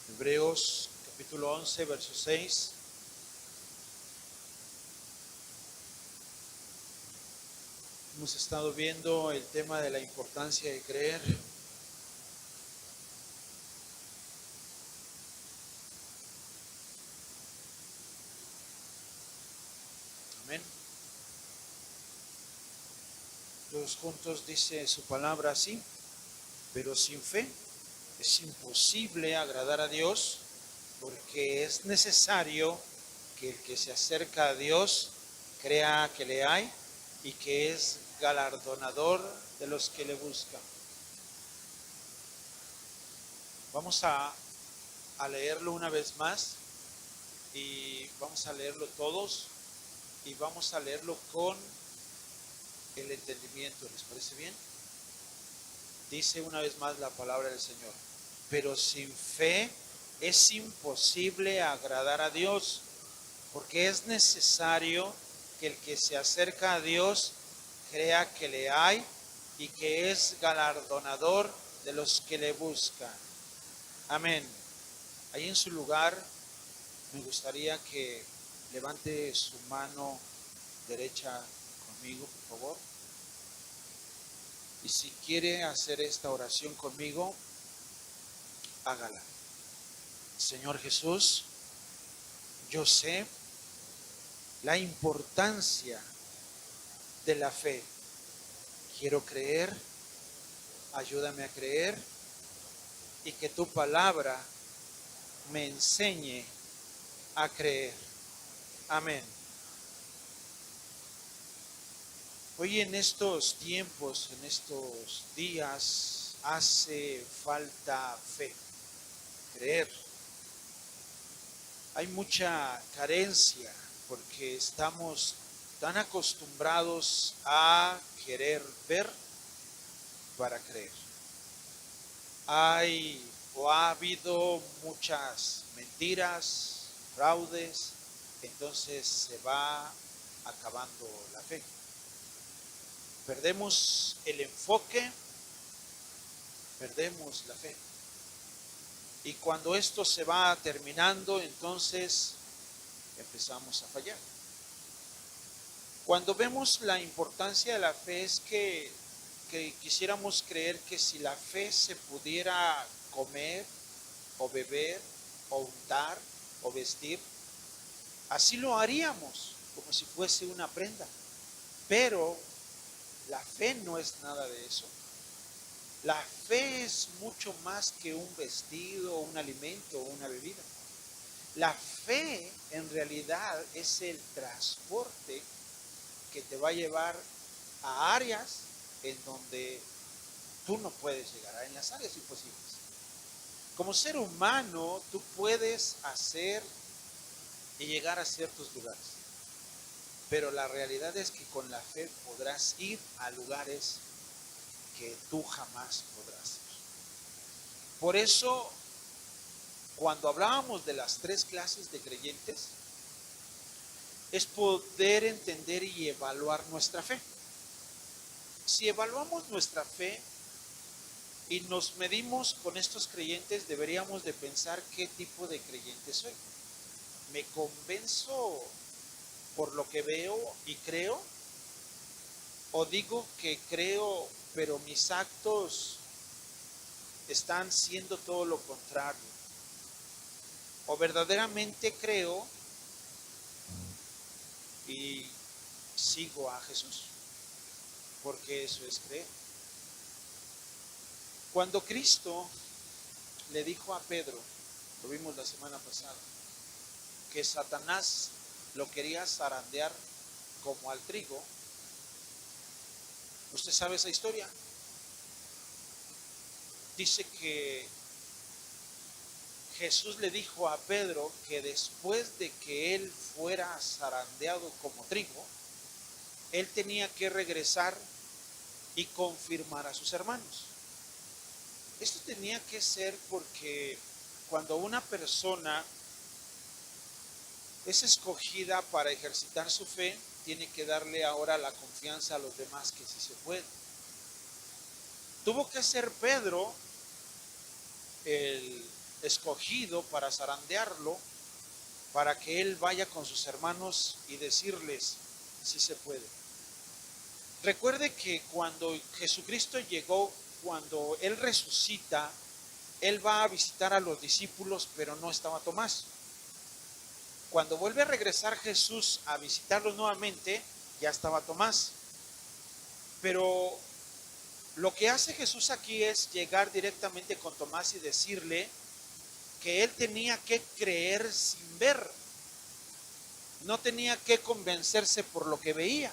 Hebreos capítulo 11, verso 6. Hemos estado viendo el tema de la importancia de creer. Amén. Todos juntos dice su palabra así: pero sin fe es imposible agradar a Dios, porque es necesario que el que se acerca a Dios crea que le hay y que es galardonador de los que le buscan. Vamos a leerlo una vez más y vamos a leerlo todos y vamos a leerlo con el entendimiento. ¿Les parece bien? Dice una vez más la palabra del Señor: pero sin fe es imposible agradar a Dios, porque es necesario que el que se acerca a Dios crea que le hay y que es galardonador de los que le buscan. Amén. Ahí en su lugar me gustaría que levante su mano derecha conmigo, por favor. Y si quiere hacer esta oración conmigo, hágala. Señor Jesús, yo sé la importancia de la fe. Quiero creer, ayúdame a creer y que tu palabra me enseñe a creer. Amén. Hoy en estos tiempos, en estos días, hace falta fe, creer. Hay mucha carencia porque estamos tan acostumbrados a querer ver para creer. Hay o ha habido muchas mentiras, fraudes, entonces se va acabando la fe. Perdemos el enfoque, perdemos la fe. Y cuando esto se va terminando, entonces empezamos a fallar. Cuando vemos la importancia de la fe es que quisiéramos creer que si la fe se pudiera comer o beber o untar o vestir, así lo haríamos, como si fuese una prenda. Pero la fe no es nada de eso. La fe es mucho más que un vestido, un alimento o una bebida. La fe en realidad es el transporte que te va a llevar a áreas en donde tú no puedes llegar, en las áreas imposibles. Como ser humano, tú puedes hacer y llegar a ciertos lugares, pero la realidad es que con la fe podrás ir a lugares que tú jamás podrás ir. Por eso, cuando hablábamos de las 3 clases de creyentes, es poder entender y evaluar nuestra fe. Si evaluamos nuestra fe y nos medimos con estos creyentes, deberíamos de pensar qué tipo de creyente soy. ¿Me convenzo por lo que veo y creo? ¿O digo que creo, pero mis actos están siendo todo lo contrario? ¿O verdaderamente creo y sigo a Jesús? Porque eso es creer. Cuando Cristo le dijo a Pedro, lo vimos la semana pasada, que Satanás lo quería zarandear como al trigo, ¿usted sabe esa historia? Dice que Jesús le dijo a Pedro que después de que él fuera zarandeado como trigo, él tenía que regresar y confirmar a sus hermanos. Esto tenía que ser porque cuando una persona es escogida para ejercitar su fe, tiene que darle ahora la confianza a los demás que sí se puede. Tuvo que ser Pedro el escogido para zarandearlo, para que él vaya con sus hermanos y decirles si se puede. Recuerde que cuando Jesucristo llegó, cuando él resucita, él va a visitar a los discípulos, pero no estaba Tomás. Cuando vuelve a regresar Jesús a visitarlos nuevamente, ya estaba Tomás. Pero lo que hace Jesús aquí es llegar directamente con Tomás y decirle que él tenía que creer sin ver. No tenía que convencerse por lo que veía.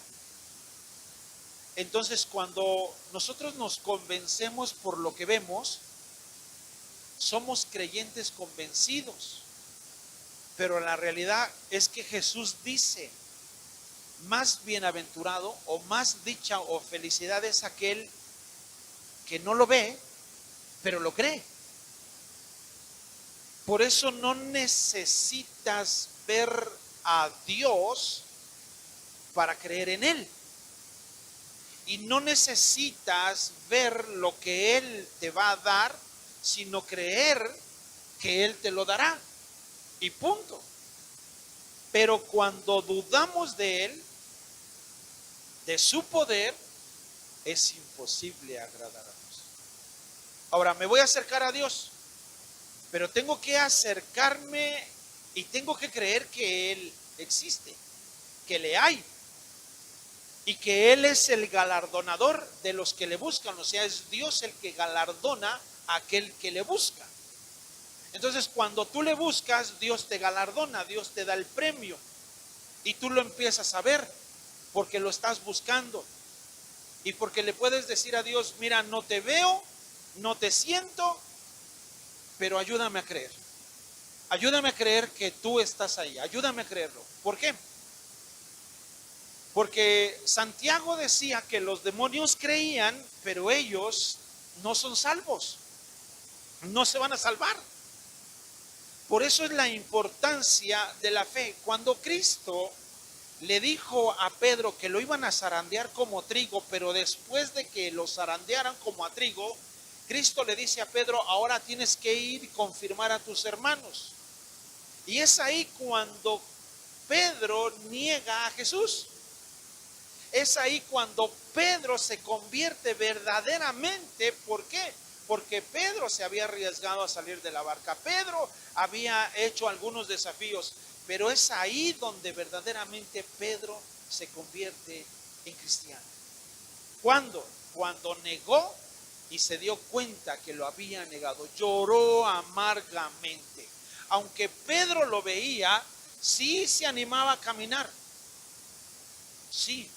Entonces, cuando nosotros nos convencemos por lo que vemos, somos creyentes convencidos. Pero la realidad es que Jesús dice, más bienaventurado o más dicha o felicidad es aquel que no lo ve, pero lo cree. Por eso no necesitas ver a Dios para creer en Él. Y no necesitas ver lo que Él te va a dar, sino creer que Él te lo dará. Y punto. Pero cuando dudamos de Él, de su poder, es imposible agradar a Dios. Ahora, me voy a acercar a Dios, pero tengo que acercarme y tengo que creer que Él existe, que le hay, y que Él es el galardonador de los que le buscan. O sea, es Dios el que galardona a aquel que le busca. Entonces, cuando tú le buscas, Dios te galardona, Dios te da el premio, y tú lo empiezas a ver porque lo estás buscando, y porque le puedes decir a Dios: mira, no te veo, no te siento, pero ayúdame a creer. Ayúdame a creer que tú estás ahí, ayúdame a creerlo. ¿Por qué? Porque Santiago decía que los demonios creían, pero ellos no son salvos, no se van a salvar. Por eso es la importancia de la fe. Cuando Cristo le dijo a Pedro que lo iban a zarandear como trigo, pero después de que lo zarandearan como a trigo, Cristo le dice a Pedro: ahora tienes que ir y confirmar a tus hermanos. Y es ahí cuando Pedro niega a Jesús. Es ahí cuando Pedro se convierte verdaderamente. ¿Por qué? Porque Pedro se había arriesgado a salir de la barca. Pedro había hecho algunos desafíos, pero es ahí donde verdaderamente Pedro se convierte en cristiano. ¿Cuándo? Cuando negó y se dio cuenta que lo había negado. Lloró amargamente. Aunque Pedro lo veía, sí se animaba a caminar. Sí.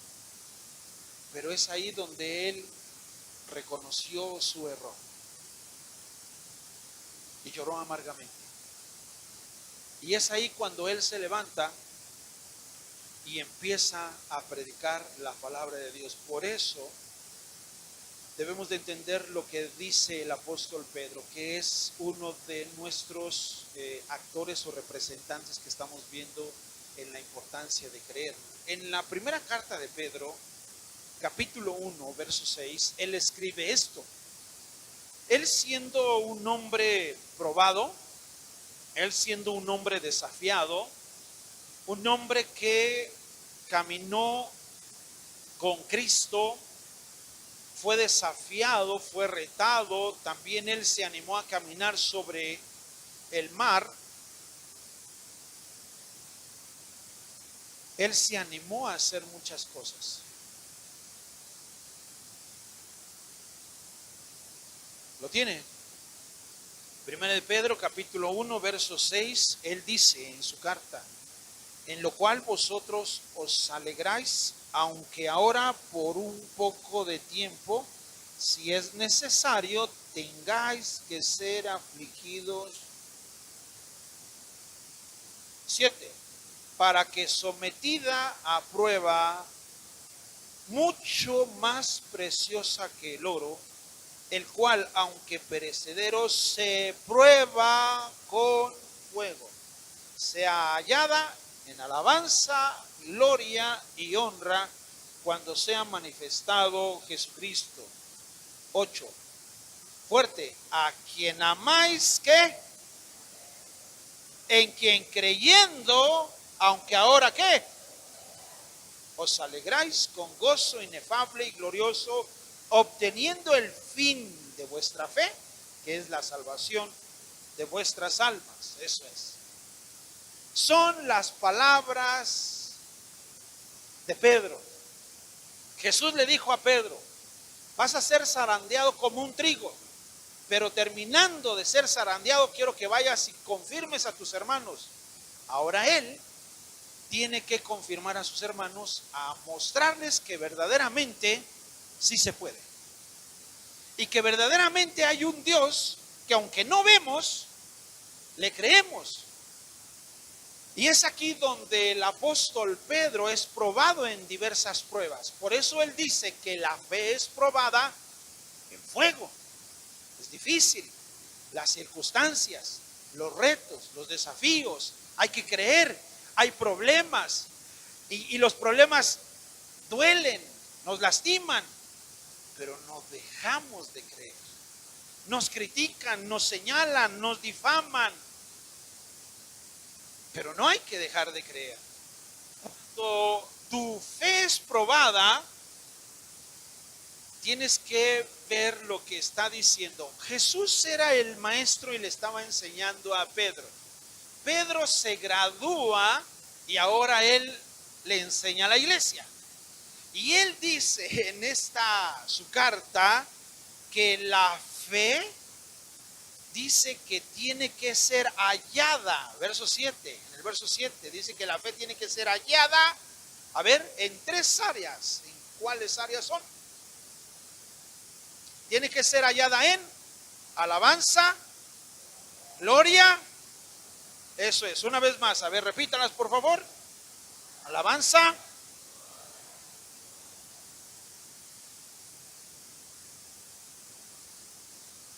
Pero es ahí donde él reconoció su error y lloró amargamente. Y es ahí cuando él se levanta y empieza a predicar la palabra de Dios. Por eso debemos de entender lo que dice el apóstol Pedro, que es uno de nuestros actores o representantes que estamos viendo en la importancia de creer. En la primera carta de Pedro, capítulo 1, verso 6, él escribe esto. Él siendo un hombre probado, él siendo un hombre desafiado, un hombre que caminó con Cristo, fue desafiado, fue retado, también él se animó a caminar sobre el mar. Él se animó a hacer muchas cosas. ¿Lo tiene? Primera de Pedro, capítulo 1, verso 6, él dice en su carta: en lo cual vosotros os alegráis, aunque ahora por un poco de tiempo, si es necesario, tengáis que ser afligidos. 7. Para que sometida a prueba, mucho más preciosa que el oro, el cual, aunque perecedero, se prueba con fuego, sea hallada en alabanza, gloria y honra cuando sea manifestado Jesucristo. 8. Fuerte: a quien amáis, ¿qué? en quien creyendo, aunque ahora ¿qué? Os alegráis con gozo inefable y glorioso, obteniendo el fin de vuestra fe, que es la salvación de vuestras almas. Eso es. Son las palabras de Pedro. Jesús le dijo a Pedro: vas a ser zarandeado como un trigo, pero terminando de ser zarandeado, quiero que vayas y confirmes a tus hermanos. Ahora él tiene que confirmar a sus hermanos, a mostrarles que verdaderamente sí se puede. Y que verdaderamente hay un Dios que aunque no vemos, le creemos. Y es aquí donde el apóstol Pedro es probado en diversas pruebas. Por eso él dice que la fe es probada en fuego. Es difícil. Las circunstancias, los retos, los desafíos, hay que creer, hay problemas. Y los problemas duelen, nos lastiman, pero no dejamos de creer. Nos critican, nos señalan, nos difaman, pero no hay que dejar de creer. Cuando tu fe es probada, tienes que ver lo que está diciendo. Jesús era el maestro y le estaba enseñando a Pedro. Pedro se gradúa y ahora él le enseña a la iglesia. Y él dice en su carta que la fe dice que tiene que ser hallada. Verso 7, en el verso 7 dice que la fe tiene que ser hallada, a ver, en 3 áreas. ¿En cuáles áreas son? Tiene que ser hallada en alabanza, gloria. Eso es, una vez más, a ver, repítalas por favor. Alabanza,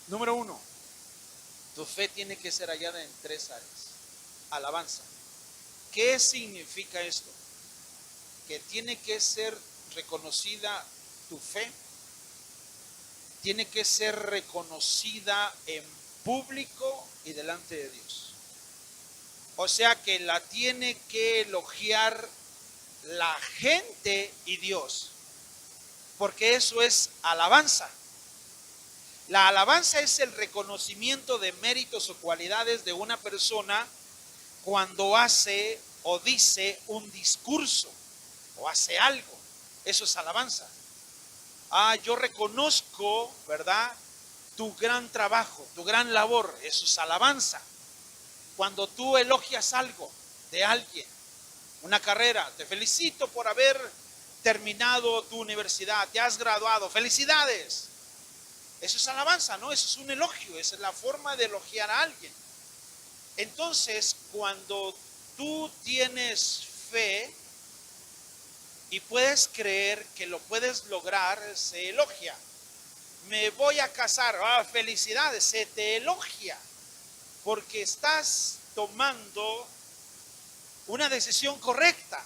número 1, tu fe tiene que ser hallada en 3 áreas. Alabanza. ¿Qué significa esto? Que tiene que ser reconocida tu fe, tiene que ser reconocida en público y delante de Dios. O sea que la tiene que elogiar la gente y Dios, porque eso es alabanza. La alabanza es el reconocimiento de méritos o cualidades de una persona cuando hace o dice un discurso o hace algo. Eso es alabanza. Yo reconozco, ¿verdad?, tu gran trabajo, tu gran labor. Eso es alabanza. Cuando tú elogias algo de alguien, una carrera, te felicito por haber terminado tu universidad, te has graduado, felicidades. Eso es alabanza, ¿no? Eso es un elogio, esa es la forma de elogiar a alguien. Entonces, cuando tú tienes fe y puedes creer que lo puedes lograr, se elogia. Me voy a casar, felicidades, se te elogia, porque estás tomando una decisión correcta,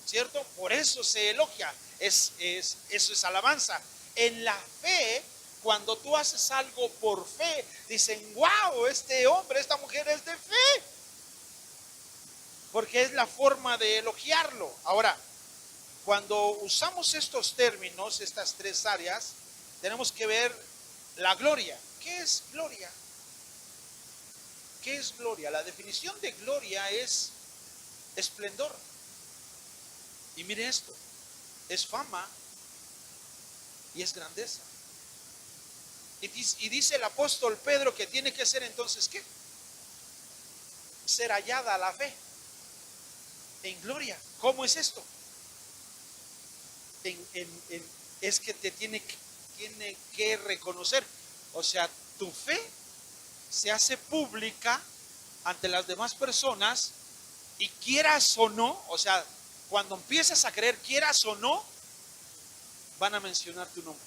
¿cierto? Por eso se elogia, eso es alabanza. En la fe, cuando tú haces algo por fe, dicen: wow, este hombre, esta mujer es de fe, porque es la forma de elogiarlo. Ahora, cuando usamos estos términos, estas 3 áreas, tenemos que ver la gloria. ¿Qué es gloria? ¿Qué es gloria? La definición de gloria es esplendor. Y mire esto, es fama y es grandeza. Y dice el apóstol Pedro que tiene que ser entonces, ¿qué? Ser hallada la fe en gloria. ¿Cómo es esto? Es que te tiene que reconocer. O sea, tu fe se hace pública ante las demás personas, y quieras o no, o sea, cuando empiezas a creer, quieras o no, van a mencionar tu nombre.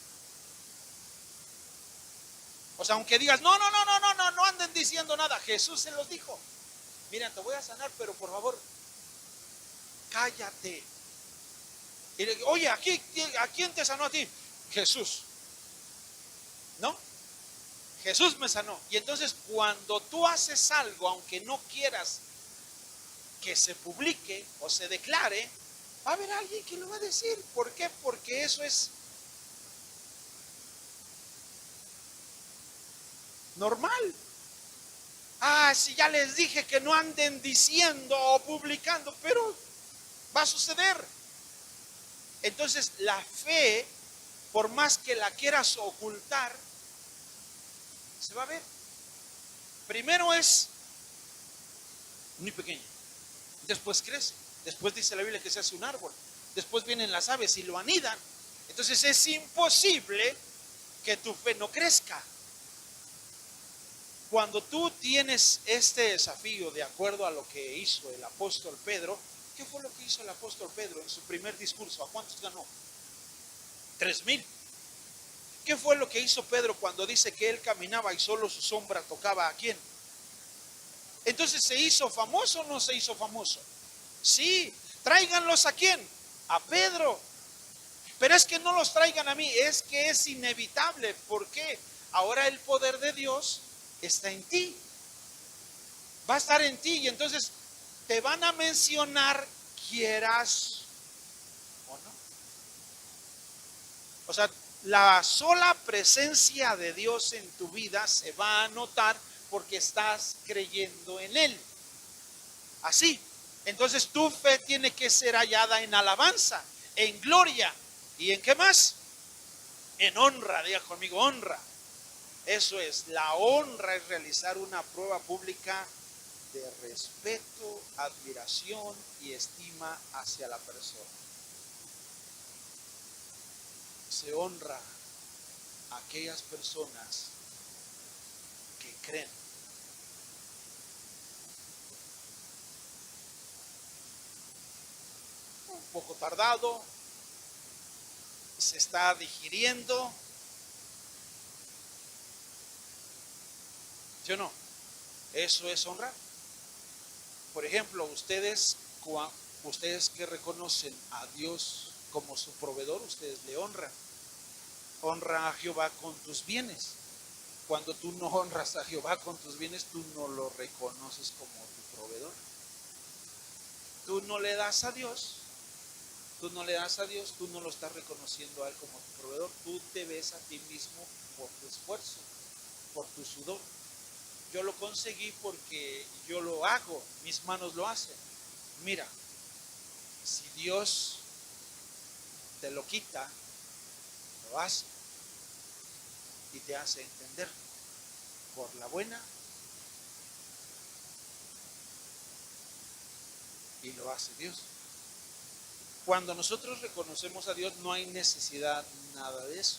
O sea, aunque digas: no anden diciendo nada, Jesús se los dijo. Mira, te voy a sanar, pero por favor, cállate. Y le digo: oye, ¿a quién te sanó a ti? Jesús. ¿No? Jesús me sanó. Y entonces cuando tú haces algo, aunque no quieras que se publique o se declare, va a haber alguien que lo va a decir. ¿Por qué? Porque eso es normal. Ah, si ya les dije que no anden diciendo o publicando, pero va a suceder. Entonces la fe, por más que la quieras ocultar, se va a ver. Primero es muy pequeña, después crece, después dice la Biblia que se hace un árbol, después vienen las aves y lo anidan. Entonces es imposible que tu fe no crezca. Cuando tú tienes este desafío de acuerdo a lo que hizo el apóstol Pedro, ¿qué fue lo que hizo el apóstol Pedro en su primer discurso? ¿A cuántos ganó? 3,000. ¿Qué fue lo que hizo Pedro cuando dice que él caminaba y solo su sombra tocaba a quién? Entonces, ¿se hizo famoso o no se hizo famoso? Sí, tráiganlos a quién, a Pedro. Pero es que no los traigan a mí, es que es inevitable. ¿Por qué? Ahora el poder de Dios está en ti, va a estar en ti, y entonces te van a mencionar quieras o no. O sea, la sola presencia de Dios en tu vida se va a notar porque estás creyendo en Él. Así. Entonces tu fe tiene que ser hallada en alabanza, en gloria. ¿Y en qué más? En honra. Diga conmigo, honra. Eso es, la honra es realizar una prueba pública de respeto, admiración y estima hacia la persona. Se honra a aquellas personas que creen. Un poco tardado, se está digiriendo. ¿Sí o no? Eso es honrar. Por ejemplo, ustedes que reconocen a Dios como su proveedor, ustedes le honran. Honra a Jehová con tus bienes. Cuando tú no honras a Jehová con tus bienes, tú no lo reconoces como tu proveedor. Tú no le das a Dios, tú no lo estás reconociendo a Él como tu proveedor. Tú te ves a ti mismo por tu esfuerzo, por tu sudor. Yo lo conseguí porque yo lo hago, mis manos lo hacen. Mira, si Dios te lo quita, lo hace y te hace entender por la buena y lo hace Dios. Cuando nosotros reconocemos a Dios no hay necesidad nada de eso,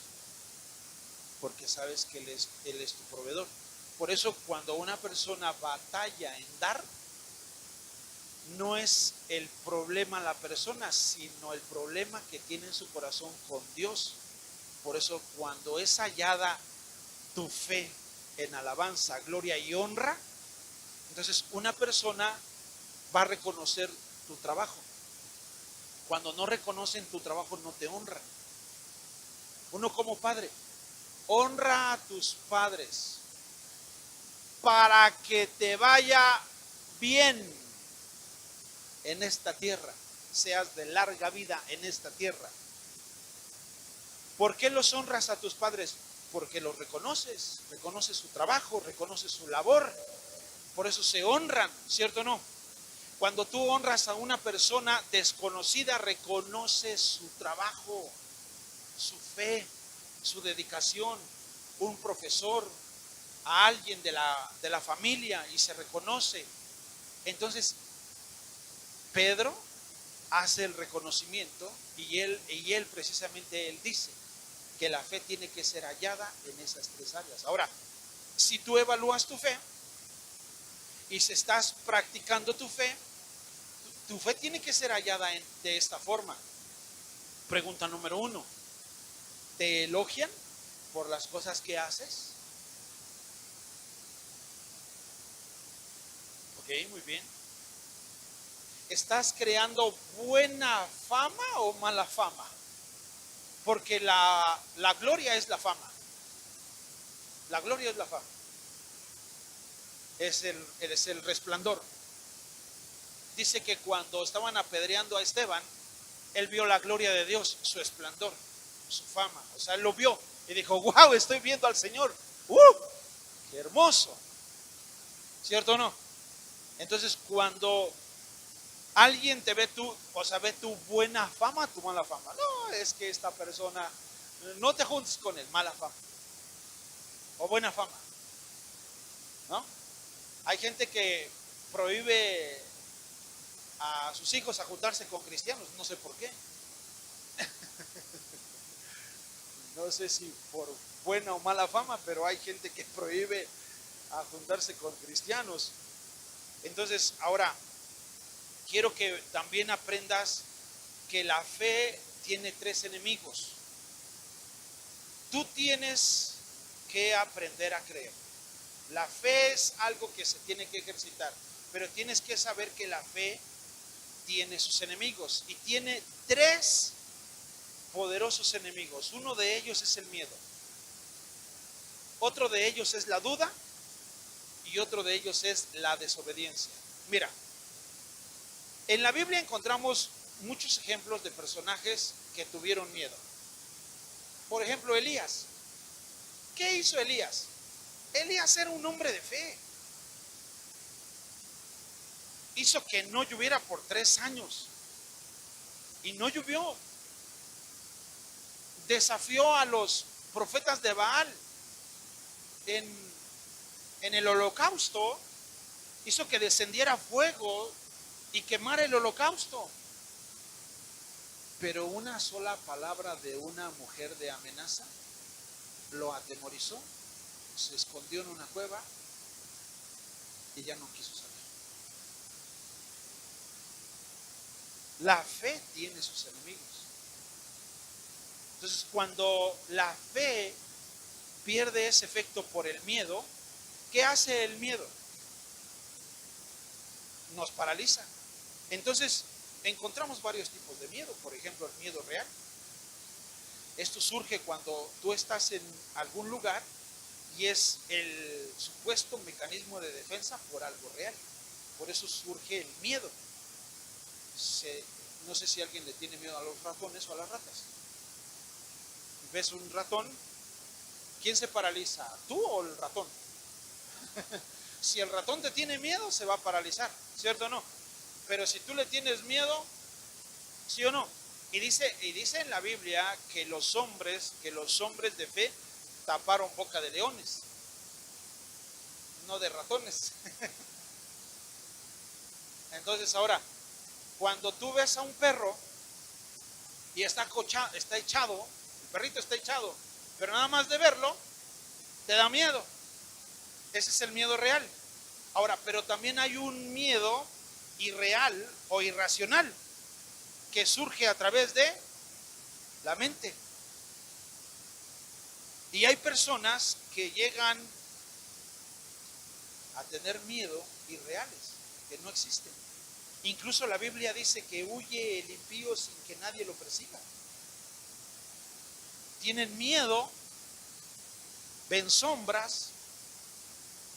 porque sabes que Él es tu proveedor. Por eso cuando una persona batalla en dar, no es el problema la persona, sino el problema que tiene en su corazón con Dios. Por eso cuando es hallada tu fe en alabanza, gloria y honra, entonces una persona va a reconocer tu trabajo. Cuando no reconocen tu trabajo, no te honran. Uno como padre, honra a tus padres para que te vaya bien en esta tierra, seas de larga vida en esta tierra. ¿Por qué los honras a tus padres? Porque los reconoces su trabajo, reconoces su labor. Por eso se honran, ¿cierto o no? Cuando tú honras a una persona desconocida, reconoces su trabajo, su fe, su dedicación. Un profesor, a alguien de la familia, y se reconoce. Entonces, Pedro hace el reconocimiento y él precisamente él dice que la fe tiene que ser hallada en esas tres áreas. Ahora, si tú evalúas tu fe y si estás practicando tu fe tiene que ser hallada de esta forma. Pregunta número 1: ¿te elogian por las cosas que haces? Ok, muy bien. ¿Estás creando buena fama o mala fama? Porque la gloria es la fama. La gloria es la fama. Es el resplandor. Dice que cuando estaban apedreando a Esteban, él vio la gloria de Dios, su esplendor, su fama. O sea, él lo vio y dijo, wow, estoy viendo al Señor. ¡Qué hermoso! ¿Cierto o no? Entonces, cuando alguien te ve tú, o sea, ve tu buena fama, tu mala fama. No, es que esta persona, no te juntes con él, mala fama. O buena fama. ¿No? Hay gente que prohíbe a sus hijos a juntarse con cristianos, no sé por qué. No sé si por buena o mala fama, pero hay gente que prohíbe a juntarse con cristianos. Entonces, ahora, quiero que también aprendas que la fe tiene 3 enemigos. Tú tienes que aprender a creer. La fe es algo que se tiene que ejercitar, pero tienes que saber que la fe tiene sus enemigos y tiene 3 poderosos enemigos. Uno de ellos es el miedo, otro de ellos es la duda y otro de ellos es la desobediencia. Mira, en la Biblia encontramos muchos ejemplos de personajes que tuvieron miedo. Por ejemplo, Elías. ¿Qué hizo Elías? Elías era un hombre de fe. Hizo que no lloviera por 3 años y no llovió. Desafió a los profetas de Baal en el holocausto. Hizo que descendiera fuego y quemara el holocausto. Pero una sola palabra de una mujer de amenaza lo atemorizó. Se escondió en una cueva y ya no quiso salir. La fe tiene sus enemigos. Entonces, cuando la fe pierde ese efecto por el miedo, ¿qué hace el miedo? Nos paraliza. Entonces, encontramos varios tipos de miedo. Por ejemplo, el miedo real. Esto surge cuando tú estás en algún lugar y es el supuesto mecanismo de defensa por algo real. Por eso surge el miedo. No sé si alguien le tiene miedo a los ratones o a las ratas. ¿Ves un ratón? ¿Quién se paraliza? ¿Tú o el ratón? Si el ratón te tiene miedo, se va a paralizar, ¿cierto o no? Pero si tú le tienes miedo, ¿sí o no? Y dice en la Biblia que los hombres de fe taparon boca de leones, no de ratones. Entonces ahora, cuando tú ves a un perro y está echado, el perrito está echado, pero nada más de verlo, te da miedo. Ese es el miedo real. Ahora, pero también hay un miedo irreal o irracional que surge a través de la mente. Y hay personas que llegan a tener miedo irreales, que no existen. Incluso la Biblia dice que huye el impío sin que nadie lo persiga. Tienen miedo, ven sombras,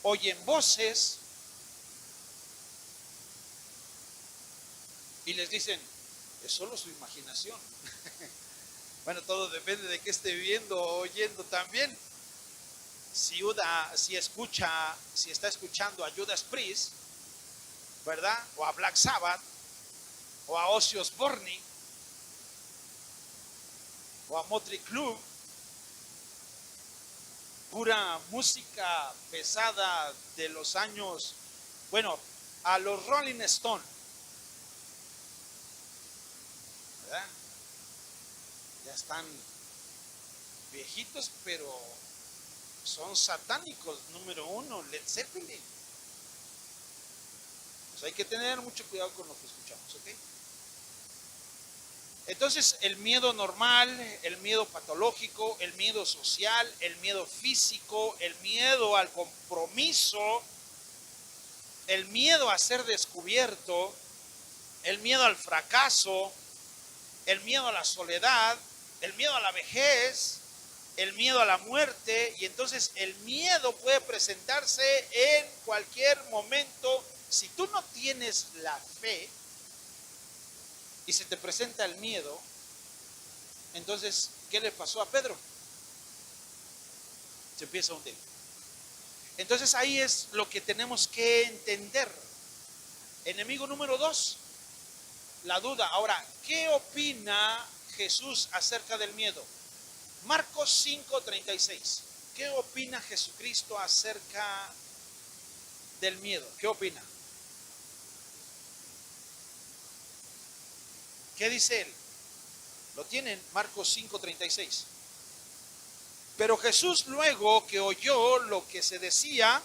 oyen voces y les dicen, es solo su imaginación. Bueno, todo depende de qué esté viendo o oyendo también. Si está escuchando a Judas Priest, ¿verdad? O a Black Sabbath, o a Ozzy Osbourne, o a Motley Crue, pura música pesada de los años, bueno, a los Rolling Stones, ¿verdad? Ya están viejitos, pero son satánicos. Número 1, Led Zeppelin. Pues hay que tener mucho cuidado con lo que escuchamos, ¿ok? Entonces, el miedo normal, el miedo patológico, el miedo social, el miedo físico, el miedo al compromiso, el miedo a ser descubierto, el miedo al fracaso, el miedo a la soledad, el miedo a la vejez, el miedo a la muerte, y entonces el miedo puede presentarse en cualquier momento. Si tú no tienes la fe y se te presenta el miedo, entonces, ¿qué le pasó a Pedro? Se empieza a hundir. Entonces ahí es lo que tenemos que entender. Enemigo número 2, la duda. Ahora, ¿qué opina Jesús acerca del miedo? Marcos 5:36. ¿Qué opina Jesucristo acerca del miedo? ¿Qué opina? ¿Qué dice él? Lo tienen, Marcos 5:36. Pero Jesús, luego que oyó lo que se decía,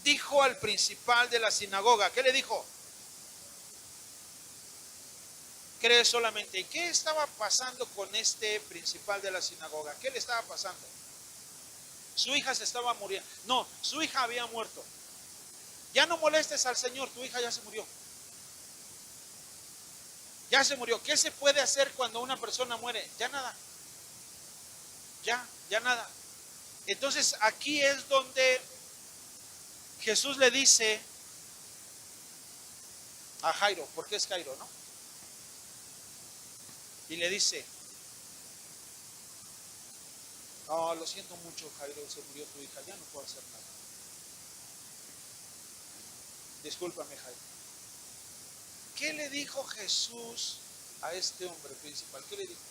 dijo al principal de la sinagoga. ¿Qué le dijo? Cree solamente. ¿Y qué estaba pasando con este principal de la sinagoga? ¿Qué le estaba pasando? Su hija se estaba muriendo. No, su hija había muerto. Ya no molestes al Señor, tu hija ya se murió. Ya se murió. ¿Qué se puede hacer cuando una persona muere? Ya nada. Ya nada. Entonces aquí es donde Jesús le dice a Jairo, porque es Jairo, ¿no? Y le dice, oh, lo siento mucho, Jairo, se murió tu hija, ya no puedo hacer nada. Discúlpame, Jairo. ¿Qué le dijo Jesús a este hombre principal? ¿Qué le dijo?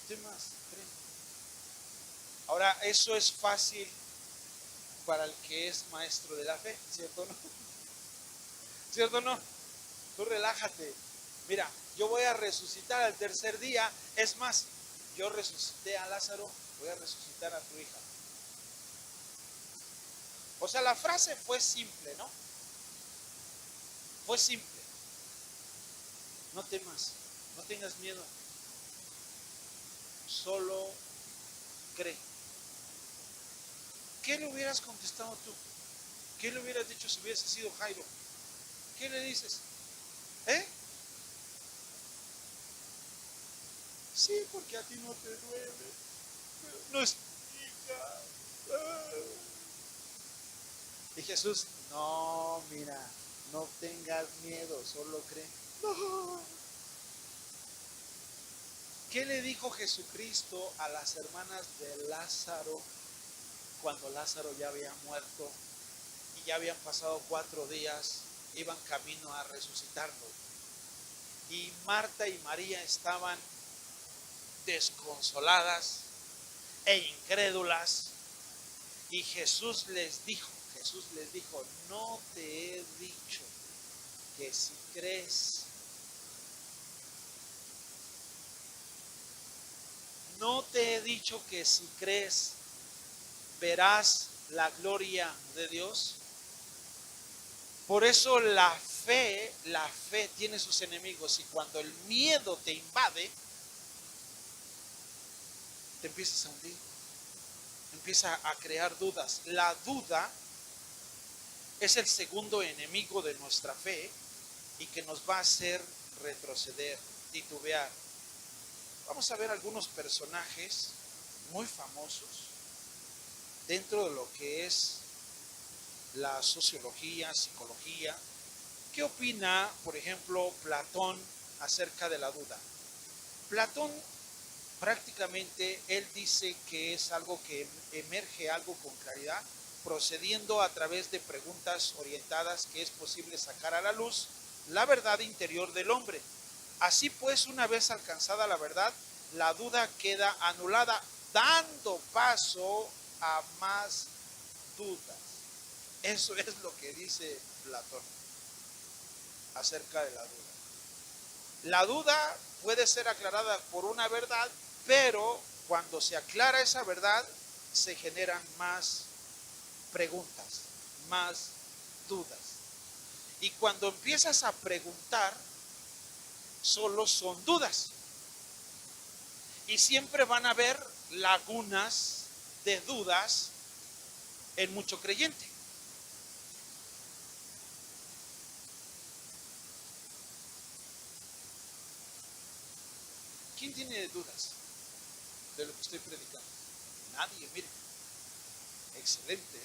¿Usted más cree? Ahora, eso es fácil para el que es maestro de la fe, ¿cierto o no? ¿Cierto o no? Tú relájate. Mira, yo voy a resucitar al tercer día. Es más, yo resucité a Lázaro, voy a resucitar a tu hija. O sea, la frase fue simple, ¿no? Fue simple. No temas, no tengas miedo. Solo cree. ¿Qué le hubieras contestado tú? ¿Qué le hubieras dicho si hubiese sido Jairo? ¿Qué le dices? Sí, porque a ti no te duele. No es hija. Y Jesús, no, mira, no tengas miedo, solo cree. No. ¿Qué le dijo Jesucristo a las hermanas de Lázaro cuando Lázaro ya había muerto y ya habían pasado 4 días, iban camino a resucitarlo? Y Marta y María estaban desconsoladas e incrédulas, y Jesús les dijo, no te he dicho que si crees, no te he dicho que si crees verás la gloria de Dios. Por eso la fe tiene sus enemigos, y cuando el miedo te invade, te empiezas a hundir, empieza a crear dudas. La duda es el segundo enemigo de nuestra fe y que nos va a hacer retroceder, titubear. Vamos a ver algunos personajes muy famosos dentro de lo que es la sociología, psicología. ¿Qué opina, por ejemplo, Platón acerca de la duda? Platón prácticamente él dice que es algo que emerge algo con claridad, procediendo a través de preguntas orientadas, que es posible sacar a la luz la verdad interior del hombre. Así pues, una vez alcanzada la verdad, la duda queda anulada, dando paso a más dudas. Eso es lo que dice Platón acerca de la duda. La duda puede ser aclarada por una verdad, pero cuando se aclara esa verdad, se generan más preguntas, más dudas. Y cuando empiezas a preguntar, solo son dudas. Y siempre van a haber lagunas de dudas en mucho creyente. ¿Quién tiene dudas de lo que estoy predicando? Nadie, mire. Excelente.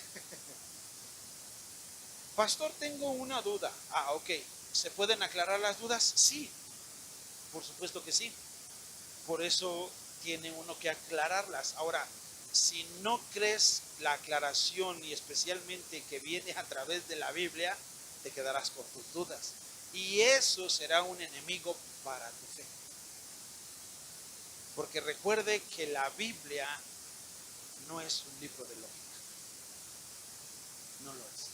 Pastor, tengo una duda. Ah, ok. ¿Se pueden aclarar las dudas? Sí, por supuesto que sí. Por eso tiene uno que aclararlas. Ahora, si no crees la aclaración y especialmente que viene a través de la Biblia, te quedarás con tus dudas. Y eso será un enemigo para tu fe. Porque recuerde que la Biblia no es un libro de lógica. No lo es.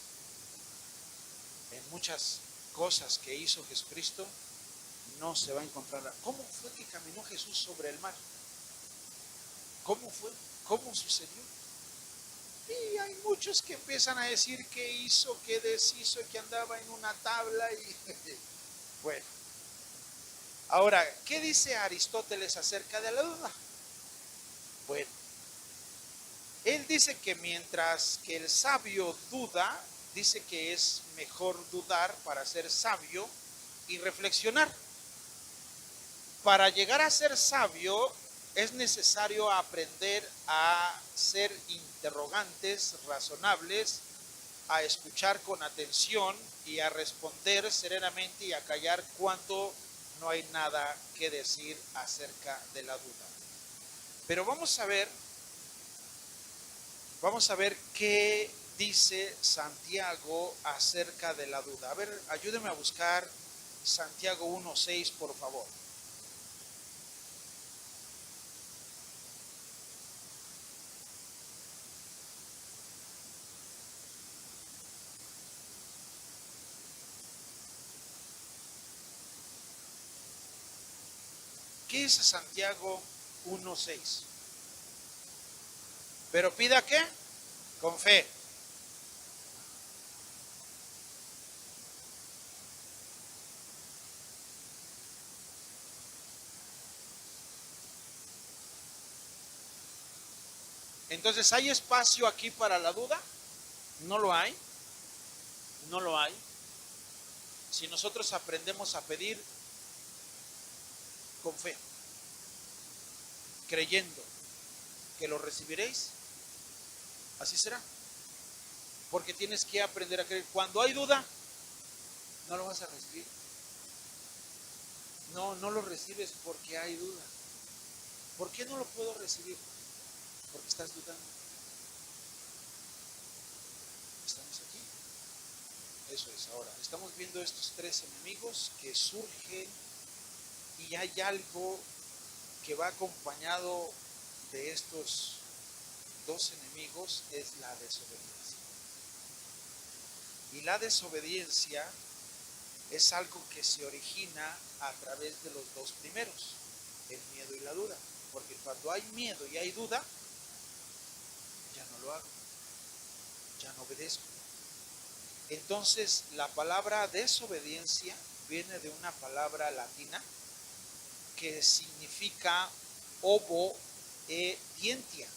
En muchas cosas que hizo Jesucristo no se va a encontrar. ¿Cómo fue que caminó Jesús sobre el mar? ¿Cómo fue? ¿Cómo sucedió? Y hay muchos que empiezan a decir que hizo, que deshizo, que andaba en una tabla y bueno. Ahora, ¿qué dice Aristóteles acerca de la duda? Bueno, él dice que mientras que el sabio duda, dice que es mejor dudar para ser sabio y reflexionar. Para llegar a ser sabio es necesario aprender a ser interrogantes, razonables, a escuchar con atención y a responder serenamente y a callar cuando no hay nada que decir acerca de la duda. Pero vamos a ver qué dice Santiago acerca de la duda. A ver, ayúdeme a buscar Santiago 1:6, por favor. ¿Qué dice Santiago 1:6? Pero pida ¿qué? Con fe. Entonces, ¿hay espacio aquí para la duda? No lo hay. No lo hay. Si nosotros aprendemos a pedir con fe, creyendo que lo recibiréis, así será. Porque tienes que aprender a creer. Cuando hay duda, no lo vas a recibir. No lo recibes porque hay duda. ¿Por qué no lo puedo recibir? Porque estás dudando. Estamos aquí. Eso es. Ahora, estamos viendo estos tres enemigos que surgen y hay algo que va acompañado de estos dos enemigos, es la desobediencia. Y la desobediencia es algo que se origina a través de los dos primeros, el miedo y la duda. Porque cuando hay miedo y hay duda, ya no lo hago, ya no obedezco. Entonces, la palabra desobediencia viene de una palabra latina que significa obedientia.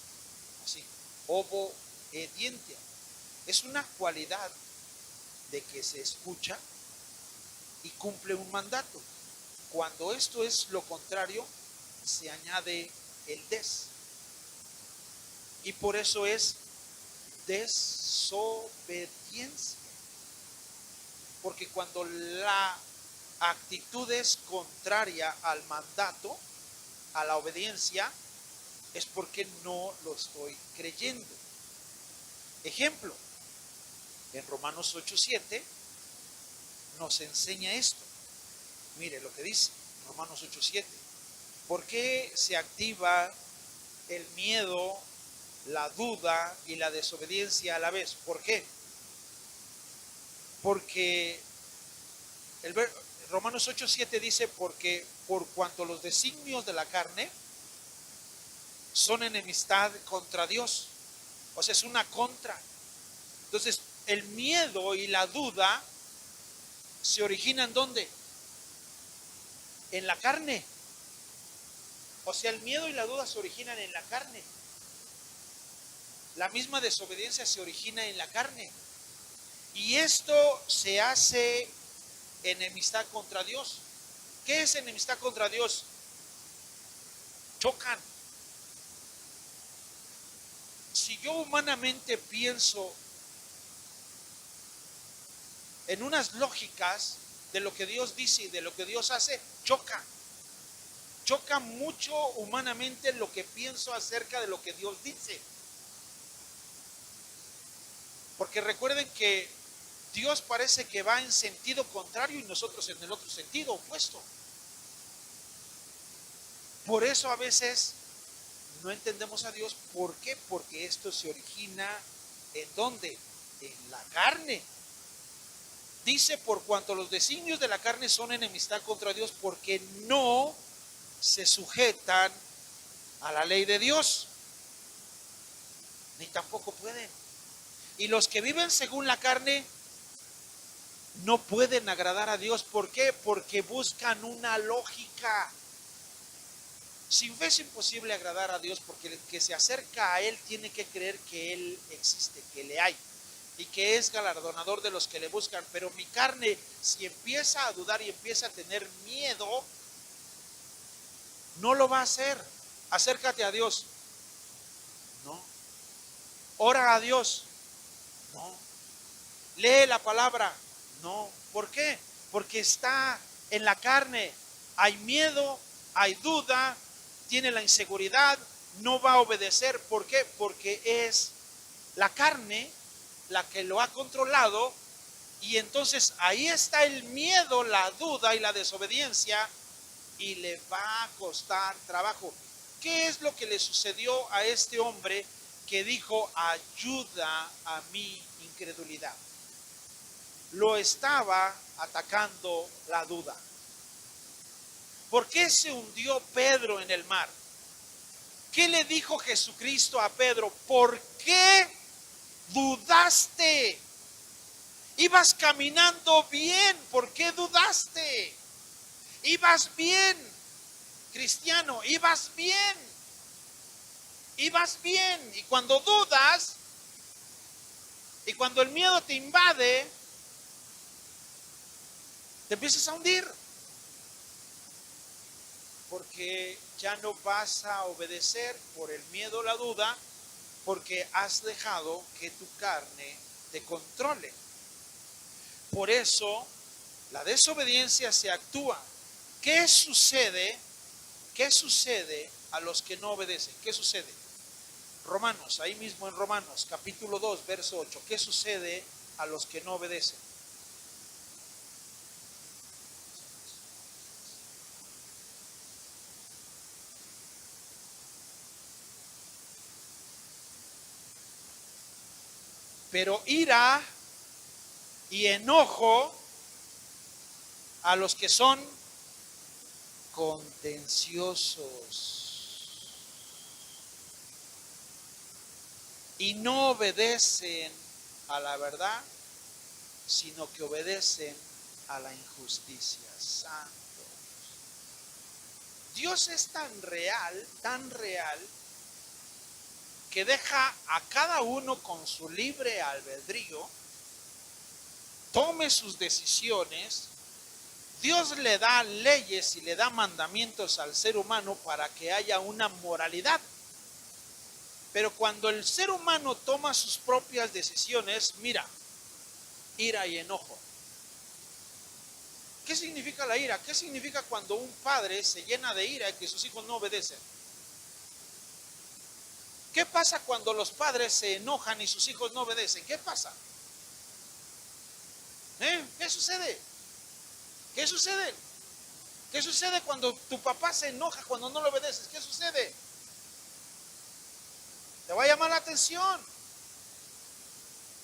Así, obedientia. Es una cualidad de que se escucha y cumple un mandato. Cuando esto es lo contrario, se añade el des. Y por eso es desobediencia. Porque cuando la actitud es contraria al mandato, a la obediencia, es porque no lo estoy creyendo. Ejemplo, en Romanos 8:7 nos enseña esto. Mire lo que dice Romanos 8:7. ¿Por qué se activa el miedo, la duda y la desobediencia a la vez? ¿Por qué? Porque Romanos 8:7 dice, porque por cuanto los designios de la carne son enemistad contra Dios. O sea, es una contra. Entonces, el miedo y la duda se originan ¿dónde? En la carne. O sea, el miedo y la duda se originan en la carne. La misma desobediencia se origina en la carne. Y esto se hace enemistad contra Dios. ¿Qué es enemistad contra Dios? chocan. Si yo humanamente pienso en unas lógicas de lo que Dios dice y de lo que Dios hace, choca. Choca mucho humanamente lo que pienso acerca de lo que Dios dice. Porque recuerden que Dios parece que va en sentido contrario y nosotros en el otro sentido opuesto. Por eso a veces no entendemos a Dios. ¿Por qué? Porque esto se origina ¿en dónde? En la carne. Dice, por cuanto los designios de la carne son enemistad contra Dios, porque no se sujetan a la ley de Dios, ni tampoco pueden. Y los que viven según la carne no pueden agradar a Dios. ¿Por qué? Porque buscan una lógica. Sin fe es imposible agradar a Dios, porque el que se acerca a Él tiene que creer que Él existe, que le hay, y que es galardonador de los que le buscan. Pero mi carne, si empieza a dudar y empieza a tener miedo, no lo va a hacer. Acércate a Dios. No. Ora a Dios. No. Lee la palabra. No. ¿Por qué? Porque está en la carne. Hay miedo, hay duda, tiene la inseguridad, no va a obedecer. ¿Por qué? Porque es la carne la que lo ha controlado, y entonces ahí está el miedo, la duda y la desobediencia, y le va a costar trabajo. ¿Qué es lo que le sucedió a este hombre que dijo ayuda a mi incredulidad? Lo estaba atacando la duda. ¿Por qué se hundió Pedro en el mar? ¿Qué le dijo Jesucristo a Pedro? ¿Por qué dudaste? Ibas caminando bien, ¿por qué dudaste? Ibas bien, cristiano, ibas bien. Ibas bien. Y cuando dudas, y cuando el miedo te invade, te empiezas a hundir. Porque ya no vas a obedecer por el miedo o la duda, porque has dejado que tu carne te controle. Por eso la desobediencia se actúa. ¿Qué sucede? ¿Qué sucede a los que no obedecen? ¿Qué sucede? Romanos, ahí mismo en Romanos, capítulo 2, verso 8. ¿Qué sucede a los que no obedecen? Pero ira y enojo a los que son contenciosos y no obedecen a la verdad, sino que obedecen a la injusticia. Santo. Dios es tan real, que deja a cada uno con su libre albedrío, tome sus decisiones. Dios le da leyes y le da mandamientos al ser humano para que haya una moralidad. Pero cuando el ser humano toma sus propias decisiones, mira, ira y enojo. ¿Qué significa la ira? ¿Qué significa cuando un padre se llena de ira y que sus hijos no obedecen? ¿Qué pasa cuando los padres se enojan y sus hijos no obedecen? ¿Qué pasa? ¿Qué sucede? ¿Qué sucede? ¿Qué sucede cuando tu papá se enoja cuando no le obedeces? ¿Qué sucede? Te va a llamar la atención.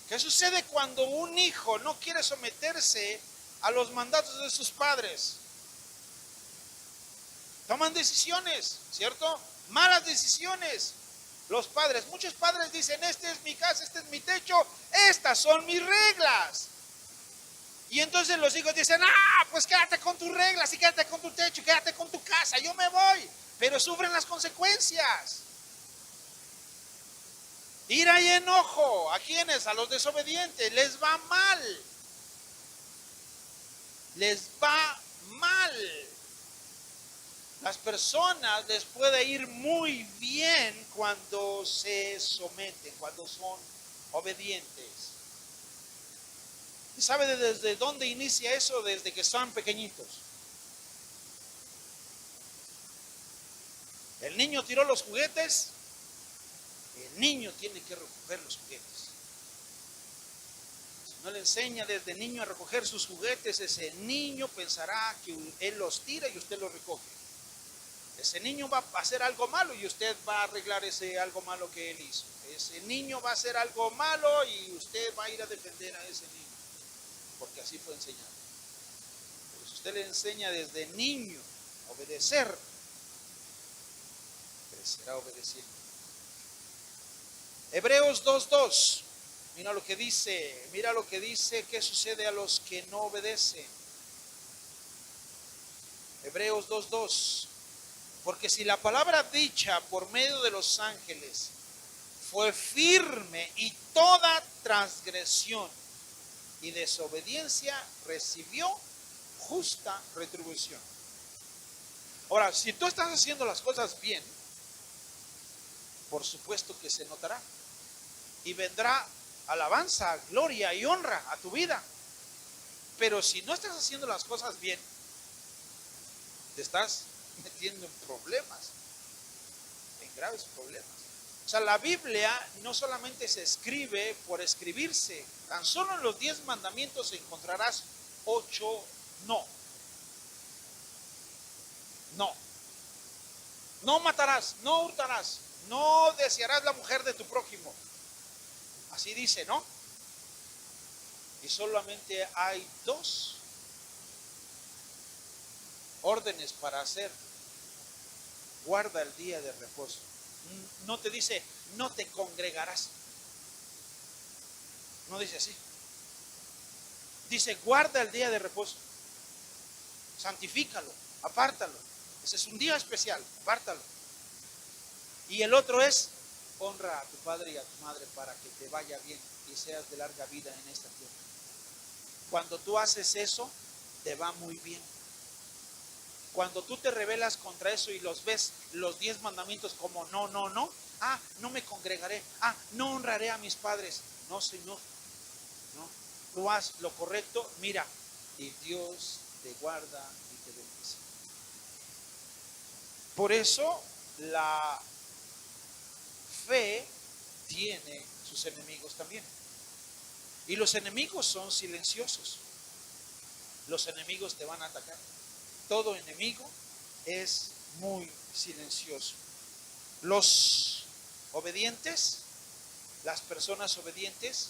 ¿Qué sucede cuando un hijo no quiere someterse a los mandatos de sus padres? Toman decisiones, ¿cierto? Malas decisiones. Los padres, muchos padres dicen, esta es mi casa, este es mi techo, estas son mis reglas. Y entonces los hijos dicen, pues quédate con tus reglas y quédate con tu techo, quédate con tu casa, yo me voy. Pero sufren las consecuencias. Ira y enojo, ¿a quiénes? A los desobedientes, les va mal. Les va mal. Las personas les puede ir muy bien cuando se someten, cuando son obedientes. ¿Y sabe desde dónde inicia eso? Desde que son pequeñitos. El niño tiró los juguetes, el niño tiene que recoger los juguetes. Si no le enseña desde niño a recoger sus juguetes, ese niño pensará que él los tira y usted los recoge. Ese niño va a hacer algo malo y usted va a arreglar ese algo malo que él hizo. Ese niño va a hacer algo malo y usted va a ir a defender a ese niño, porque así fue enseñado. Pero si usted le enseña desde niño a obedecer, crecerá obedeciendo. Hebreos 2:2. Mira lo que dice, qué sucede a los que no obedecen. Hebreos 2:2. Porque si la palabra dicha por medio de los ángeles fue firme y toda transgresión y desobediencia recibió justa retribución. Ahora, si tú estás haciendo las cosas bien, por supuesto que se notará. Y vendrá alabanza, gloria y honra a tu vida. Pero si no estás haciendo las cosas bien, te estás metiendo en problemas, en graves problemas. O sea, la Biblia no solamente se escribe por escribirse. Tan solo en los 10 mandamientos encontrarás 8 no. No. No matarás, no hurtarás, no desearás la mujer de tu prójimo. Así dice, ¿no? Y solamente hay 2 órdenes para hacer. Guarda el día de reposo. No te dice, no te congregarás. No dice así. Dice, guarda el día de reposo. Santifícalo, apártalo. Ese es un día especial, apártalo. Y el otro es, honra a tu padre y a tu madre para que te vaya bien y seas de larga vida en esta tierra. Cuando tú haces eso, te va muy bien. Cuando tú te rebelas contra eso y los ves, los 10 mandamientos como no, no me congregaré, no honraré a mis padres. No, Señor, no. Tú haz lo correcto, mira, y Dios te guarda y te bendice. Por eso la fe tiene sus enemigos también. Y los enemigos son silenciosos. Los enemigos te van a atacar. Todo enemigo es muy silencioso. Los obedientes, las personas obedientes,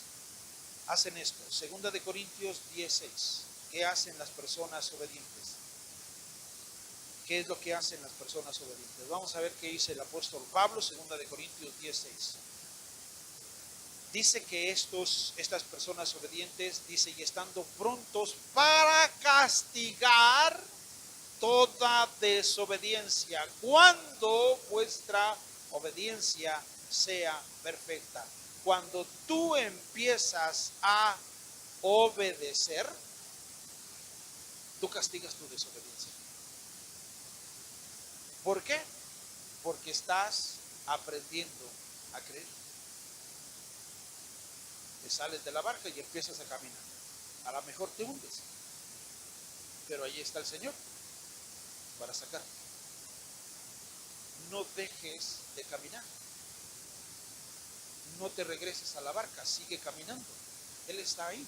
hacen esto. 2 Corintios 10:6. ¿Qué hacen las personas obedientes? ¿Qué es lo que hacen las personas obedientes? Vamos a ver qué dice el apóstol Pablo, 2 Corintios 10:6. Dice que estas personas obedientes, dice, y estando prontos para castigar toda desobediencia, cuando vuestra obediencia sea perfecta. Cuando tú empiezas a obedecer, tú castigas tu desobediencia. ¿Por qué? Porque estás aprendiendo a creer. Te sales de la barca y empiezas a caminar. A lo mejor te hundes, pero ahí está el Señor para sacar. No dejes de caminar. No te regreses a la barca, sigue caminando. Él está ahí.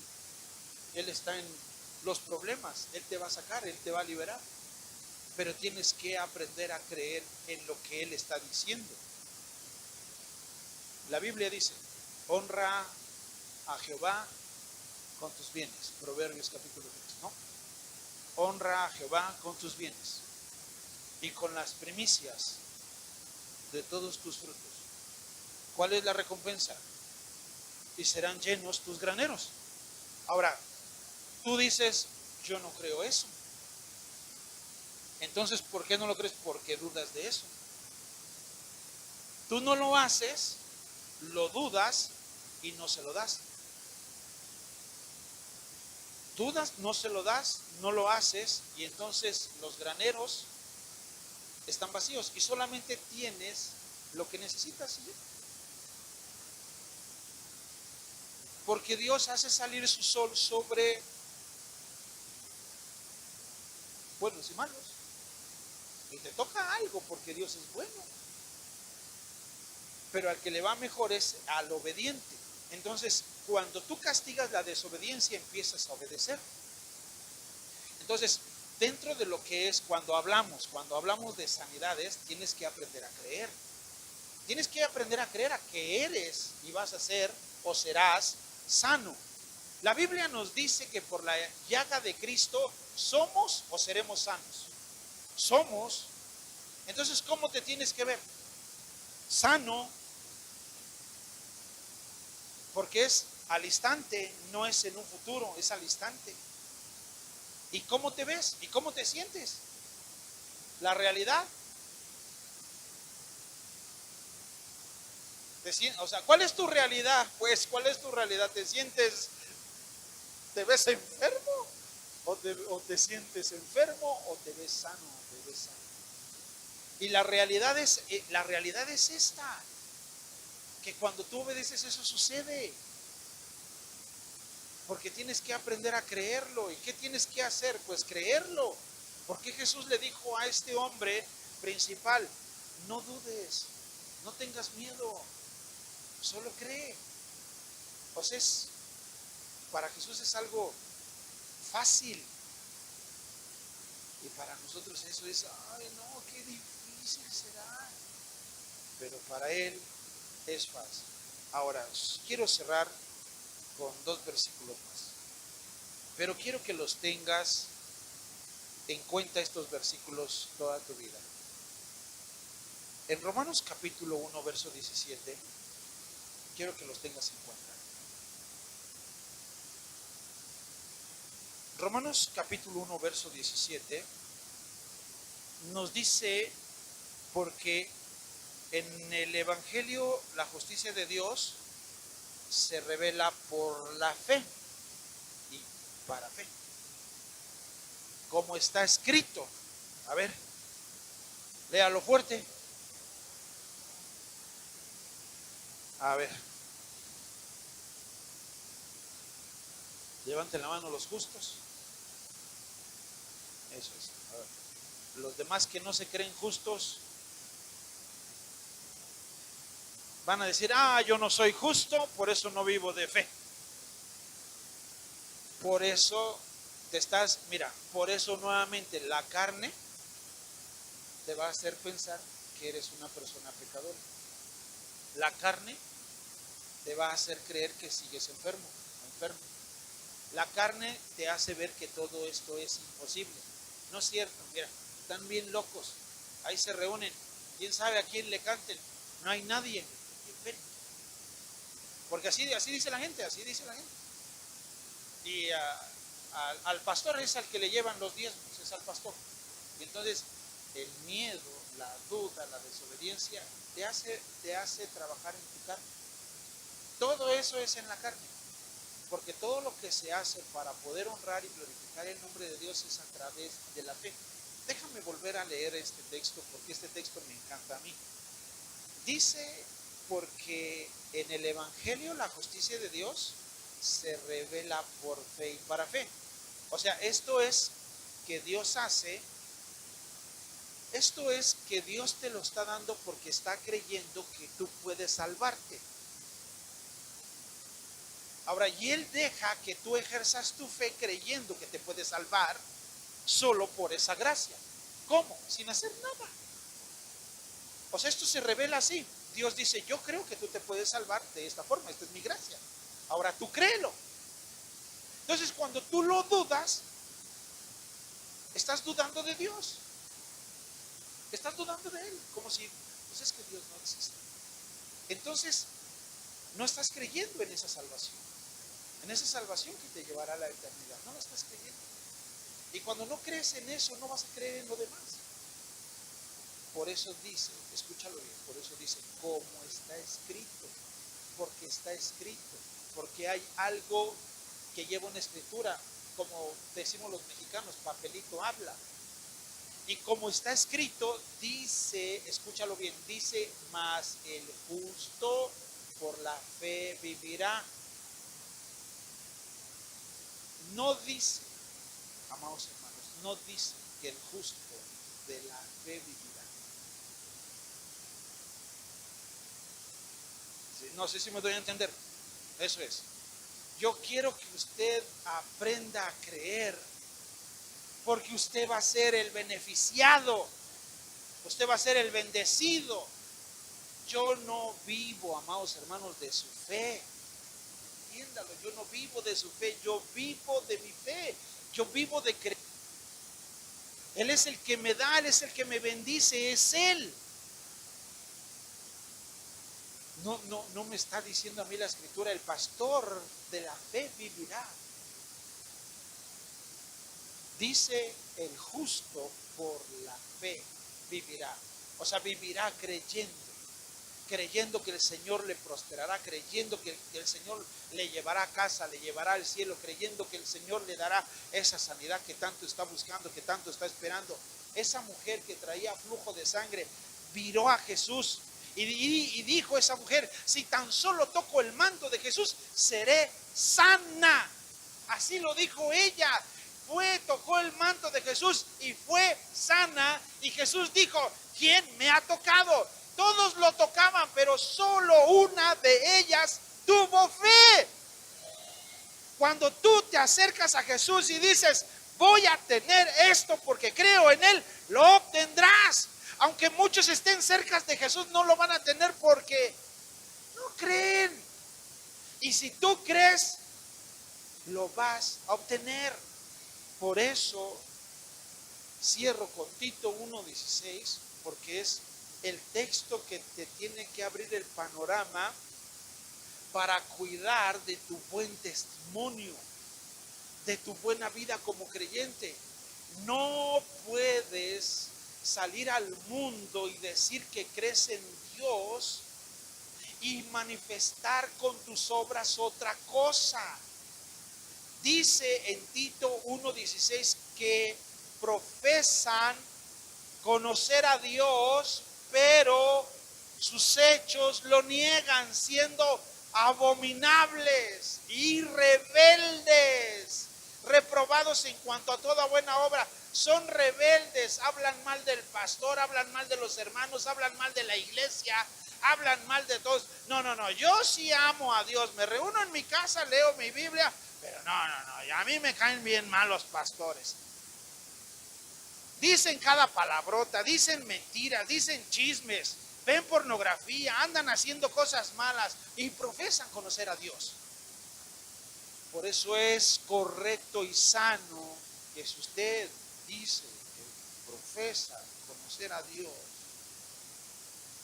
Él está en los problemas. Él te va a sacar, Él te va a liberar. Pero tienes que aprender a creer en lo que Él está diciendo. La Biblia dice, honra a Jehová con tus bienes. Proverbios capítulo 10, ¿no? Honra a Jehová con tus bienes y con las primicias de todos tus frutos. ¿Cuál es la recompensa? Y serán llenos tus graneros. Ahora, tú dices, yo no creo eso. Entonces, ¿por qué no lo crees? Porque dudas de eso. Tú no lo haces, lo dudas y no se lo das. Dudas, no se lo das, no lo haces, y entonces los graneros están vacíos y solamente tienes lo que necesitas. ¿Sí? Porque Dios hace salir su sol sobre buenos y malos. Y te toca algo porque Dios es bueno. Pero al que le va mejor es al obediente. Entonces, cuando tú castigas la desobediencia, empiezas a obedecer. Entonces, dentro de lo que es cuando hablamos de sanidades, tienes que aprender a creer. Tienes que aprender a creer a que eres y vas a ser o serás sano. La Biblia nos dice que por la llaga de Cristo somos o seremos sanos. Somos. Entonces, ¿cómo te tienes que ver? Sano, porque es al instante, no es en un futuro, es al instante. ¿Y cómo te ves? ¿Y cómo te sientes? La realidad. O sea, ¿cuál es tu realidad? Pues, ¿cuál es tu realidad? ¿Te sientes, te ves enfermo? ¿O te sientes enfermo? ¿O te ves sano? ¿Te ves sano? Y la realidad es esta, que cuando tú obedeces eso sucede. Porque tienes que aprender a creerlo. ¿Y qué tienes que hacer? Pues creerlo. Porque Jesús le dijo a este hombre principal, no dudes, no tengas miedo, solo cree. O sea, para Jesús es algo fácil. Y para nosotros eso es, ay no, qué difícil será. Pero para Él es fácil. Ahora, quiero cerrar con 2 versículos más. Pero quiero que los tengas en cuenta estos versículos toda tu vida. En Romanos capítulo 1, verso 17, quiero que los tengas en cuenta. Romanos capítulo 1, verso 17, nos dice, porque en el Evangelio la justicia de Dios se revela por la fe y para fe. Como está escrito. A ver, léalo fuerte. A ver. Levanten la mano los justos. Eso es. A ver. Los demás que no se creen justos van a decir, yo no soy justo, por eso no vivo de fe. Por eso por eso nuevamente la carne te va a hacer pensar que eres una persona pecadora. La carne te va a hacer creer que sigues enfermo. La carne te hace ver que todo esto es imposible. No es cierto, mira, están bien locos. Ahí se reúnen. ¿Quién sabe a quién le canten? No hay nadie. Porque así dice la gente, Y al pastor es al que le llevan los diezmos, es al pastor. Y entonces el miedo, la duda, la desobediencia te hace trabajar en tu carne. Todo eso es en la carne. Porque todo lo que se hace para poder honrar y glorificar el nombre de Dios es a través de la fe. Déjame volver a leer este texto porque este texto me encanta a mí. Dice, porque en el Evangelio la justicia de Dios se revela por fe y para fe. O sea, esto es que Dios te lo está dando porque está creyendo que tú puedes salvarte. Ahora, y Él deja que tú ejerzas tu fe creyendo que te puedes salvar solo por esa gracia. ¿Cómo? Sin hacer nada. O sea, esto se revela así. Dios dice, yo creo que tú te puedes salvar de esta forma, esta es mi gracia. Ahora tú créelo. Entonces, cuando tú lo dudas, estás dudando de Dios. Estás dudando de Él, como si, pues es que Dios no existe. Entonces, no estás creyendo en esa salvación. En esa salvación que te llevará a la eternidad. No la estás creyendo. Y cuando no crees en eso, no vas a creer en lo demás. Por eso dice, escúchalo bien, por eso dice, como está escrito. Porque está escrito. Porque hay algo que lleva una escritura, como decimos los mexicanos, papelito habla. Y como está escrito, dice, escúchalo bien, dice, mas el justo por la fe vivirá. No dice, amados hermanos, no dice que el justo de la fe vivirá. ¿Sí? No sé si me doy a entender. Eso es. Yo quiero que usted aprenda a creer, porque usted va a ser el beneficiado, usted va a ser el bendecido. Yo no vivo, amados hermanos, de su fe. Entiéndalo, yo no vivo de su fe, yo vivo de mi fe. Yo vivo de creer. Él es el que me da, Él es el que me bendice, es Él. No me está diciendo a mí la escritura, el pastor de la fe vivirá. Dice, el justo por la fe vivirá. O sea, vivirá creyendo que el Señor le prosperará, creyendo que el Señor le llevará a casa, le llevará al cielo, creyendo que el Señor le dará esa sanidad que tanto está buscando, que tanto está esperando. Esa mujer que traía flujo de sangre viró a Jesús y dijo esa mujer, si tan solo toco el manto de Jesús, seré sana. Así lo dijo ella. Tocó el manto de Jesús y fue sana. Y Jesús dijo, ¿quién me ha tocado? Todos lo tocaban, pero solo una de ellas tuvo fe. Cuando tú te acercas a Jesús y dices, voy a tener esto porque creo en Él, lo obtendrás. Aunque muchos estén cerca de Jesús, no lo van a tener porque no creen. Y si tú crees, lo vas a obtener. Por eso cierro con Tito 1:16, porque es el texto que te tiene que abrir el panorama para cuidar de tu buen testimonio, de tu buena vida como creyente. No puedes salir al mundo y decir que crees en Dios y manifestar con tus obras otra cosa. Dice en Tito 1:16 que profesan conocer a Dios, pero sus hechos lo niegan, siendo abominables y rebeldes, reprobados en cuanto a toda buena obra. Son rebeldes, hablan mal del pastor, hablan mal de los hermanos, hablan mal de la iglesia, hablan mal de todos. No, yo sí amo a Dios, me reúno en mi casa, leo mi Biblia, pero no, a mí me caen bien mal los pastores. Dicen cada palabrota, dicen mentiras, dicen chismes, ven pornografía, andan haciendo cosas malas y profesan conocer a Dios. Por eso es correcto y sano que si usted dice que profesa conocer a Dios,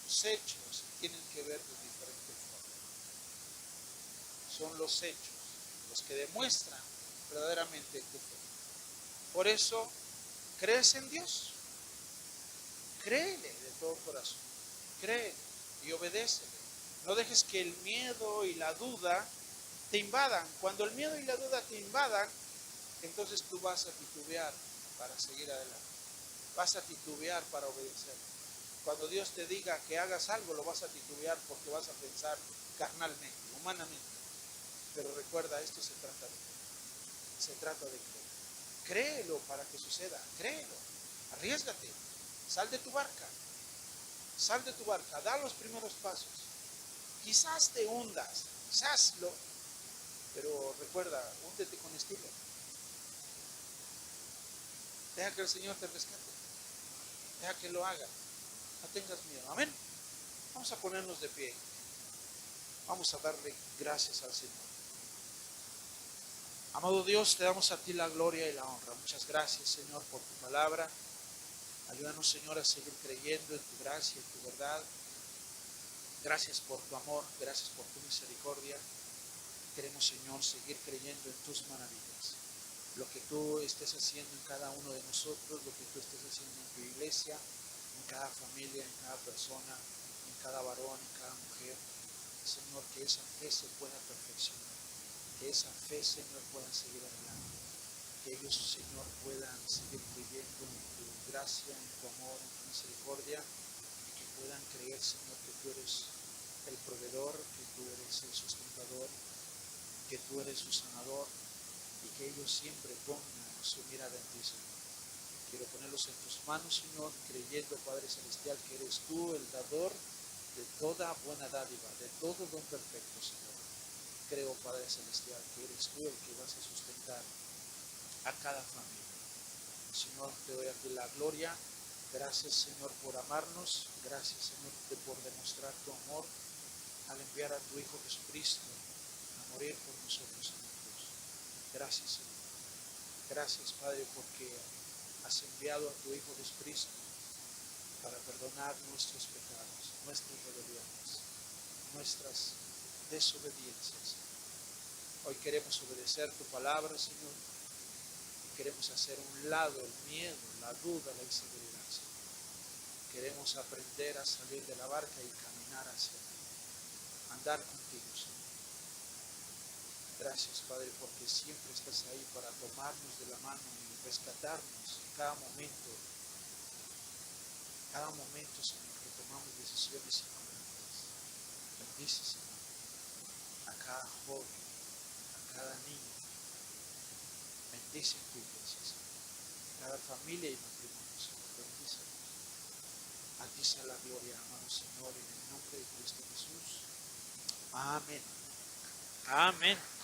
los hechos tienen que ver de diferentes formas. Son los hechos los que demuestran verdaderamente tu fe. Por eso, ¿crees en Dios? Créele de todo corazón. Créele y obedécele. No dejes que el miedo y la duda te invadan. Cuando el miedo y la duda te invadan, entonces tú vas a titubear para seguir adelante. Vas a titubear para obedecer. Cuando Dios te diga que hagas algo, lo vas a titubear porque vas a pensar carnalmente, humanamente. Pero recuerda, esto se trata de creer. Se trata de creer. Créelo para que suceda. Créelo. Arriésgate. Sal de tu barca. Sal de tu barca. Da los primeros pasos. Quizás te hundas. Quizás lo. Pero recuerda, húndete con estilo. Deja que el Señor te rescate. Deja que lo haga. No tengas miedo. Amén. Vamos a ponernos de pie. Vamos a darle gracias al Señor. Amado Dios, te damos a ti la gloria y la honra. Muchas gracias, Señor, por tu palabra. Ayúdanos, Señor, a seguir creyendo en tu gracia y tu verdad. Gracias por tu amor, gracias por tu misericordia. Queremos, Señor, seguir creyendo en tus maravillas. Lo que tú estés haciendo en cada uno de nosotros, lo que tú estés haciendo en tu iglesia, en cada familia, en cada persona, en cada varón, en cada mujer. Señor, que esa fe se pueda perfeccionar. Que esa fe, Señor, pueda seguir adelante. que ellos, Señor, puedan seguir creyendo en tu gracia, en tu amor, en tu misericordia, y que puedan creer, Señor, que tú eres el proveedor, que tú eres el sustentador, que tú eres su sanador, y que ellos siempre pongan su mirada en ti, Señor. Quiero ponerlos en tus manos, Señor, creyendo, Padre Celestial, que eres tú el dador de toda buena dádiva, de todo don perfecto, Señor. Creo, Padre Celestial, que eres tú el que vas a sustentar a cada familia. Señor, te doy a ti la gloria. Gracias, Señor, por amarnos. Gracias, Señor, por demostrar tu amor al enviar a tu Hijo Jesucristo a morir por nosotros en la cruz. Gracias, Señor. Gracias, Padre, porque has enviado a tu Hijo Jesucristo para perdonar nuestros pecados, nuestras rebeliones, nuestras desobediencias. Hoy queremos obedecer tu palabra, Señor, y queremos hacer a un lado el miedo, la duda, la inseguridad, Señor. Queremos aprender a salir de la barca y caminar hacia ti, andar contigo, Señor. Gracias, Padre, porque siempre estás ahí para tomarnos de la mano y rescatarnos en cada momento, Señor, que tomamos decisiones incorrectas. Bendice, Señor, a cada joven, a cada niño. Bendice tu iglesia, Señor, cada familia y matrimonio, Señor. Bendícenos. A ti sea la gloria, amado Señor, en el nombre de Cristo Jesús. Amén. Amén.